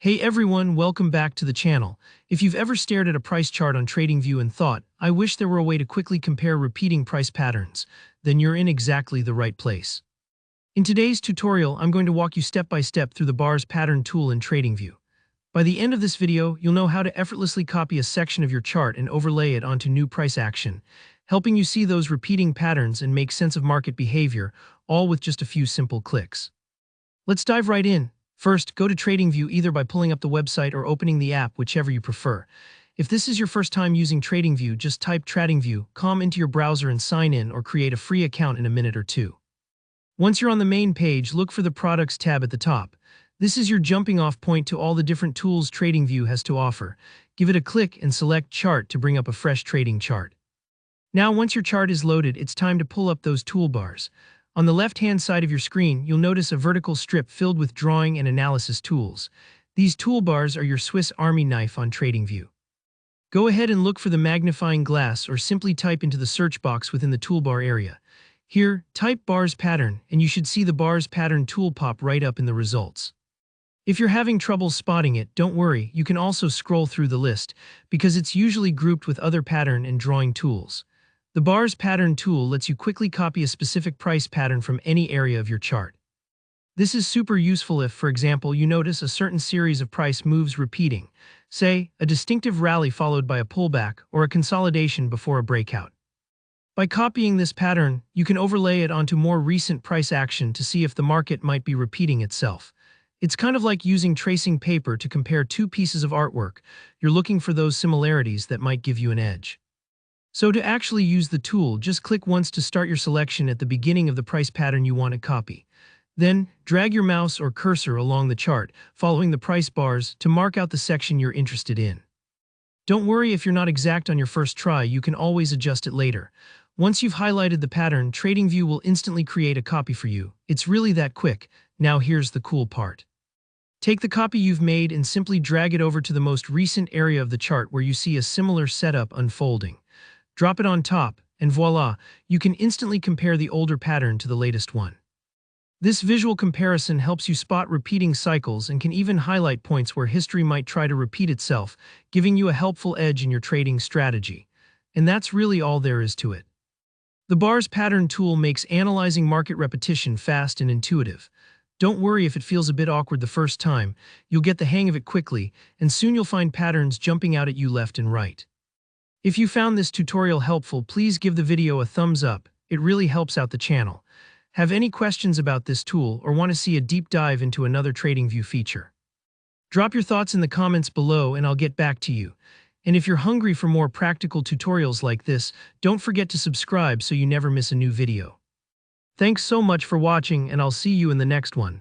Hey everyone, welcome back to the channel. If you've ever stared at a price chart on TradingView and thought, I wish there were a way to quickly compare repeating price patterns, then you're in exactly the right place. In today's tutorial, I'm going to walk you step by step through the bars pattern tool in TradingView. By the end of this video, you'll know how to effortlessly copy a section of your chart and overlay it onto new price action, helping you see those repeating patterns and make sense of market behavior, all with just a few simple clicks. Let's dive right in. First, go to TradingView either by pulling up the website or opening the app, whichever you prefer. If this is your first time using TradingView, just type TradingView.com into your browser and sign in or create a free account in a minute or two. Once you're on the main page, look for the Products tab at the top. This is your jumping off point to all the different tools TradingView has to offer. Give it a click and select Chart to bring up a fresh trading chart. Now, once your chart is loaded, it's time to pull up those toolbars. On the left-hand side of your screen, you'll notice a vertical strip filled with drawing and analysis tools. These toolbars are your Swiss Army knife on TradingView. Go ahead and look for the magnifying glass or simply type into the search box within the toolbar area. Here, type bars pattern, and you should see the bars pattern tool pop right up in the results. If you're having trouble spotting it, don't worry, you can also scroll through the list, because it's usually grouped with other pattern and drawing tools. The bars pattern tool lets you quickly copy a specific price pattern from any area of your chart. This is super useful if, for example, you notice a certain series of price moves repeating, say, a distinctive rally followed by a pullback or a consolidation before a breakout. By copying this pattern, you can overlay it onto more recent price action to see if the market might be repeating itself. It's kind of like using tracing paper to compare two pieces of artwork. You're looking for those similarities that might give you an edge. So to actually use the tool, just click once to start your selection at the beginning of the price pattern you want to copy. Then, drag your mouse or cursor along the chart, following the price bars, to mark out the section you're interested in. Don't worry if you're not exact on your first try, you can always adjust it later. Once you've highlighted the pattern, TradingView will instantly create a copy for you. It's really that quick. Now here's the cool part. Take the copy you've made and simply drag it over to the most recent area of the chart where you see a similar setup unfolding. Drop it on top, and voila, you can instantly compare the older pattern to the latest one. This visual comparison helps you spot repeating cycles and can even highlight points where history might try to repeat itself, giving you a helpful edge in your trading strategy. And that's really all there is to it. The bars pattern tool makes analyzing market repetition fast and intuitive. Don't worry if it feels a bit awkward the first time, you'll get the hang of it quickly, and soon you'll find patterns jumping out at you left and right. If you found this tutorial helpful, please give the video a thumbs up. It really helps out the channel. Have any questions about this tool or want to see a deep dive into another TradingView feature? Drop your thoughts in the comments below and I'll get back to you. And if you're hungry for more practical tutorials like this, don't forget to subscribe so you never miss a new video. Thanks so much for watching, and I'll see you in the next one.